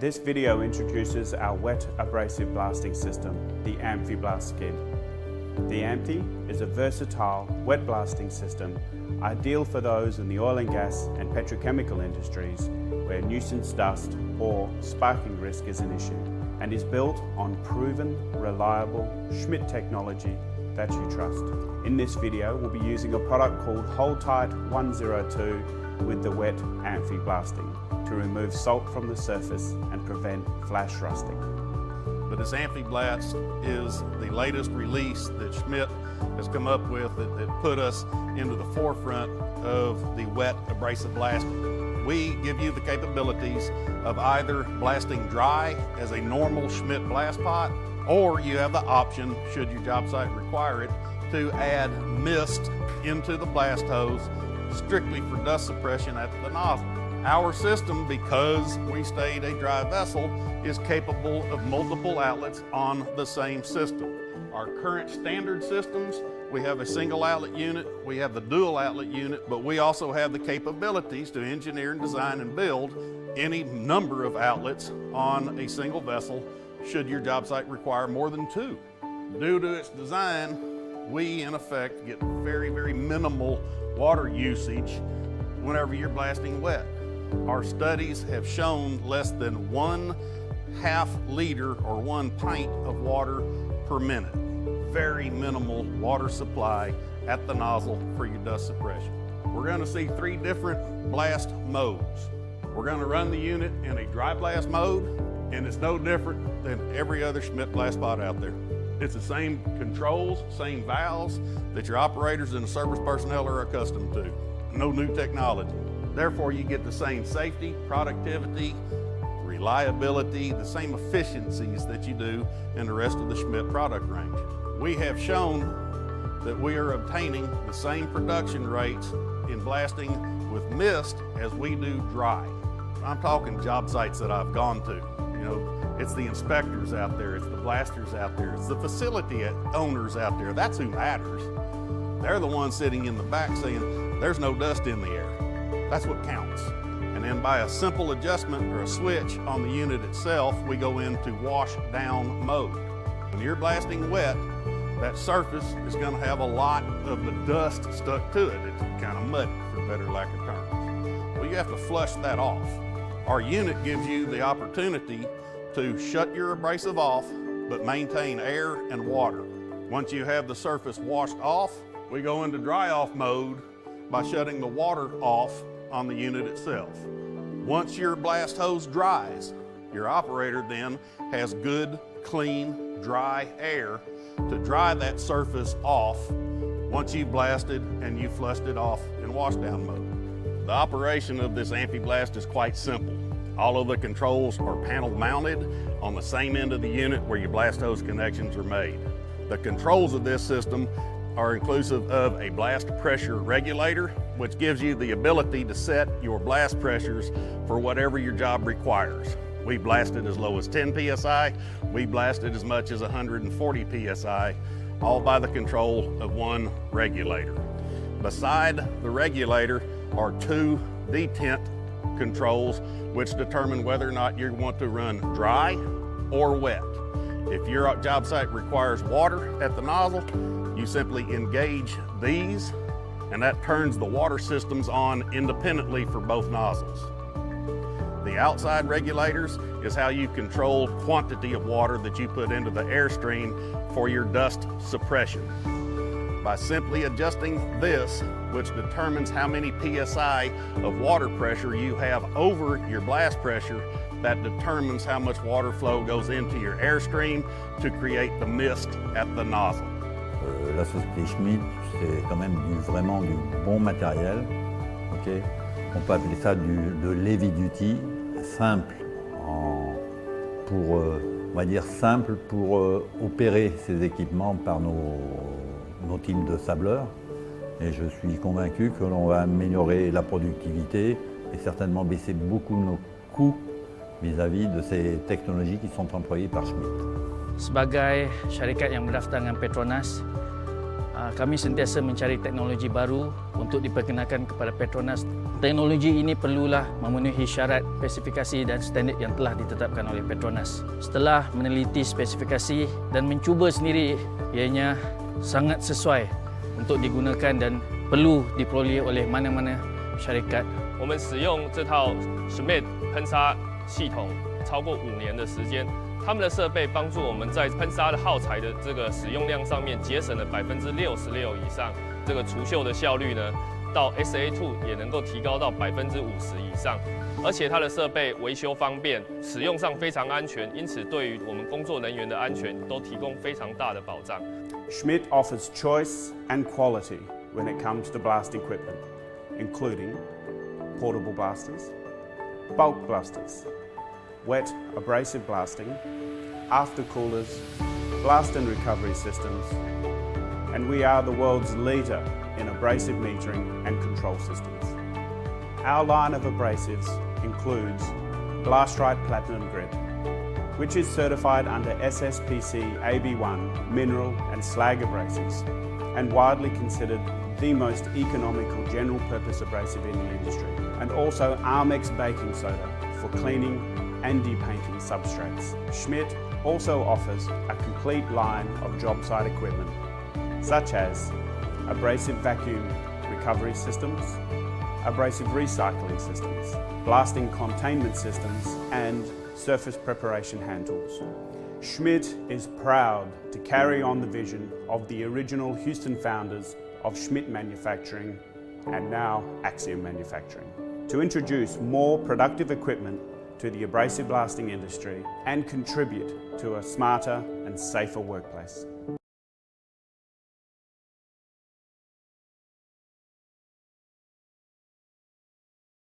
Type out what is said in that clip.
This video introduces our wet abrasive blasting system, the Amphiblast skid. The Amphi is a versatile wet blasting system ideal for those in the oil and gas and petrochemical industries where nuisance dust or sparking risk is an issue, and is built on proven, reliable Schmidt technology that you trust. In this video, we'll be using a product called Hold Tight 102 with the wet Amphi blasting to remove salt from the surface and prevent flash rusting. But this Amphiblast is the latest release that Schmidt has come up with that put us into the forefront of the wet abrasive blasting. We give you the capabilities of either blasting dry as a normal Schmidt blast pot, or you have the option, should your job site require it, to add mist into the blast hose strictly for dust suppression at the nozzle. Our system, because we stayed a dry vessel, is capable of multiple outlets on the same system. Our current standard systems, we have a single outlet unit, we have the dual outlet unit, but we also have the capabilities to engineer and design and build any number of outlets on a single vessel should your job site require more than two. Due to its design, we in effect get very, very minimal water usage whenever you're blasting wet. Our studies have shown less than 1/2 liter or 1 pint of water per minute. Very minimal water supply at the nozzle for your dust suppression. We're going to see 3 different blast modes. We're going to run the unit in a dry blast mode, and it's no different than every other Schmidt blast pot out there. It's the same controls, same valves that your operators and the service personnel are accustomed to. No new technology. Therefore, you get the same safety, productivity, reliability, the same efficiencies that you do in the rest of the Schmidt product range. We have shown that we are obtaining the same production rates in blasting with mist as we do dry. I'm talking job sites that I've gone to. You know, it's the inspectors out there, it's the blasters out there, it's the facility owners out there. That's who matters. They're the ones sitting in the back saying, there's no dust in the air. That's what counts. And then by a simple adjustment or a switch on the unit itself, we go into wash down mode. When you're blasting wet, that surface is going to have a lot of the dust stuck to it. It's kind of muddy, for better lack of terms. Well, you have to flush that off. Our unit gives you the opportunity to shut your abrasive off, but maintain air and water. Once you have the surface washed off, we go into dry off mode by shutting the water off on the unit itself. Once your blast hose dries, your operator then has good, clean, dry air to dry that surface off once you've blasted and you flushed it off in washdown mode. The operation of this Amphiblast is quite simple. All of the controls are panel mounted on the same end of the unit where your blast hose connections are made. The controls of this system are inclusive of a blast pressure regulator, which gives you the ability to set your blast pressures for whatever your job requires. We blasted as low as 10 PSI, we blasted as much as 140 PSI, all by the control of one regulator. Beside the regulator are 2 detent controls which determine whether or not you want to run dry or wet. If your job site requires water at the nozzle, you simply engage these, and that turns the water systems on independently for both nozzles. The outside regulators is how you control quantity of water that you put into the airstream for your dust suppression. By simply adjusting this, which determines how many PSI of water pressure you have over your blast pressure, that determines how much water flow goes into your airstream to create the mist at the nozzle. La société Schmidt, c'est quand même vraiment du bon matériel. Okay. On peut appeler ça de l'heavy duty, simple, on va dire simple pour opérer ces équipements par nos teams de sableurs. Et je suis convaincu que l'on va améliorer la productivité et certainement baisser beaucoup nos coûts vis-à-vis de ces technologies qui sont employées par Schmidt. Sebagai syarikat yang berdaftar dengan Petronas, Kami sentiasa mencari teknologi baru untuk diperkenalkan kepada Petronas. Teknologi ini perlulah memenuhi syarat, spesifikasi dan standard yang telah ditetapkan oleh Petronas. Setelah meneliti spesifikasi dan mencuba sendiri, ianya sangat sesuai untuk digunakan dan perlu diperoleh oleh mana-mana syarikat. 我们使用这套 Schmidt 喷砂系统超过5年的时间，他们的设备帮助我们在喷砂的耗材的这个使用量上面节省了66%以上，这个除锈的效率呢，到 SA2 也能够提高到50%以上，而且它的设备维修方便，使用上非常安全，因此对于我们工作人员的安全都提供非常大的保障。Schmidt offers choice and quality when it comes to blast equipment, including portable blasters, bulk blasters, wet abrasive blasting, aftercoolers, blast and recovery systems, and we are the world's leader in abrasive metering and control systems. Our line of abrasives includes BlastRite Platinum Grit, which is certified under SSPC AB1 mineral and slag abrasives and widely considered the most economical general purpose abrasive in the industry, and also Armex baking soda for cleaning and depainting substrates. Schmidt also offers a complete line of job site equipment, such as abrasive vacuum recovery systems, abrasive recycling systems, blasting containment systems, and surface preparation hand tools. Schmidt is proud to carry on the vision of the original Houston founders of Schmidt Manufacturing and now Axiom Manufacturing, to introduce more productive equipment to the abrasive blasting industry and contribute to a smarter and safer workplace.